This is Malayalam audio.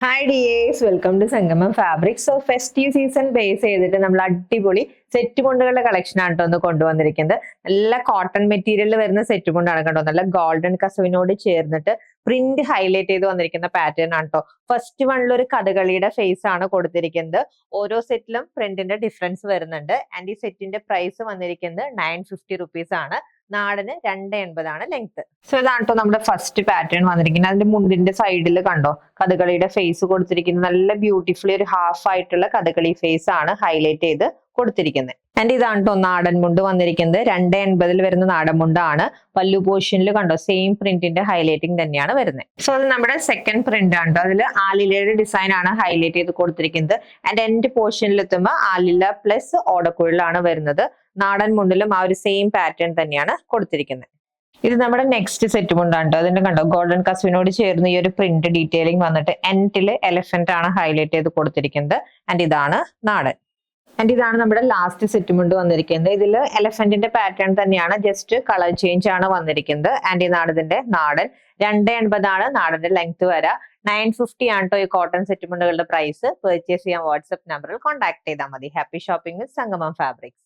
ഹായ് ഡിയേഴ്സ്, വെൽക്കം ടു സംഗമം fabric. So festive season base ചെയ്തിട്ട് നമ്മൾ അടിപൊളി സെറ്റ് മുണ്ടുകളുടെ കളക്ഷൻ ആണ് കേട്ടോ ഒന്ന് കൊണ്ടുവന്നിരിക്കുന്നത്. നല്ല കോട്ടൺ മെറ്റീരിയലിൽ വരുന്ന സെറ്റ് മുണ്ടാണ് കേട്ടോ. നല്ല ഗോൾഡൻ കസവിനോട് ചേർന്നിട്ട് പ്രിന്റ് ഹൈലൈറ്റ് ചെയ്ത് വന്നിരിക്കുന്ന പാറ്റേൺ ആണ് കേട്ടോ. ഫസ്റ്റ് വണ്ണിൽ ഒരു കഥകളിയുടെ ഫേസ് ആണ് കൊടുത്തിരിക്കുന്നത്. ഓരോ സെറ്റിലും പ്രിന്റിന്റെ ഡിഫറൻസ് വരുന്നുണ്ട്. ആൻഡ് ഈ സെറ്റിന്റെ പ്രൈസ് വന്നിരിക്കുന്നത് 950 റുപ്പീസ് ആണ്. നാടന് 280 ആണ് ലെങ്ത്. സോ ഇതാണ് കേട്ടോ നമ്മുടെ ഫസ്റ്റ് പാറ്റേൺ വന്നിരിക്കുന്നത്. അതിന്റെ മുണ്ടിന്റെ സൈഡിൽ കണ്ടോ കഥകളിയുടെ ഫേസ് കൊടുത്തിരിക്കുന്നത്. നല്ല ബ്യൂട്ടിഫുള്ളി ഒരു ഹാഫ് ആയിട്ടുള്ള കഥകളി ഫേസ് ആണ് ഹൈലൈറ്റ് ചെയ്ത് കൊടുത്തിരിക്കുന്നത്. ആൻഡ് ഇതാണ് കേട്ടോ നാടൻ മുണ്ട് വന്നിരിക്കുന്നത്. 280 വരുന്ന നാടൻ മുണ്ടാണ്. പല്ലു പോർഷനിൽ കണ്ടോ സെയിം പ്രിന്റിന്റെ ഹൈലൈറ്റിംഗ് തന്നെയാണ് വരുന്നത്. സോ അത് നമ്മുടെ സെക്കൻഡ് പ്രിന്റ് ആണ് കേട്ടോ. അതിൽ ആലിലയുടെ ഡിസൈൻ ആണ് ഹൈലൈറ്റ് ചെയ്ത് കൊടുത്തിരിക്കുന്നത്. ആൻഡ് എൻഡ് പോർഷനിൽ എത്തുമ്പോൾ ആലില പ്ലസ് ഓടക്കുഴലാണ് വരുന്നത്. നാടൻ മുണ്ടിലും ആ ഒരു സെയിം പാറ്റേൺ തന്നെയാണ് കൊടുത്തിരിക്കുന്നത്. ഇത് നമ്മുടെ നെക്സ്റ്റ് സെറ്റ് മുണ്ടാണ് കേട്ടോ. അതിന്റെ കണ്ടോ ഗോൾഡൻ കസുവിനോട് ചേർന്ന് ഈ ഒരു പ്രിന്റ് ഡീറ്റെയിലിംഗ് വന്നിട്ട് എൻഡില് എലഫന്റ് ആണ് ഹൈലൈറ്റ് ചെയ്ത് കൊടുത്തിരിക്കുന്നത്. ആൻഡ് ഇതാണ് നാടൻ. ആൻഡ് ഇതാണ് നമ്മുടെ ലാസ്റ്റ് സെറ്റ് മുണ്ട് വന്നിരിക്കുന്നത്. ഇതിൽ എലഫന്റിന്റെ പാറ്റേൺ തന്നെയാണ്, ജസ്റ്റ് കളർ ചേഞ്ച് ആണ് വന്നിരിക്കുന്നത്. ആൻഡ് ഇതാണ് ഇതിന്റെ നാടൻ. 280 ആണ് നാടന്റെ ലെങ്ത് വരാ. 950 ആണ് കേട്ടോ ഈ കോട്ടൺ സെറ്റ് മുണ്ടുകളുടെ പ്രൈസ്. പർച്ചേസ് ചെയ്യാൻ വാട്സ്ആപ്പ് നമ്പറിൽ കോൺടാക്ട് ചെയ്താൽ മതി. ഹാപ്പി ഷോപ്പിംഗ് വിത്ത് സംഗമം ഫാബ്രിക്സ്.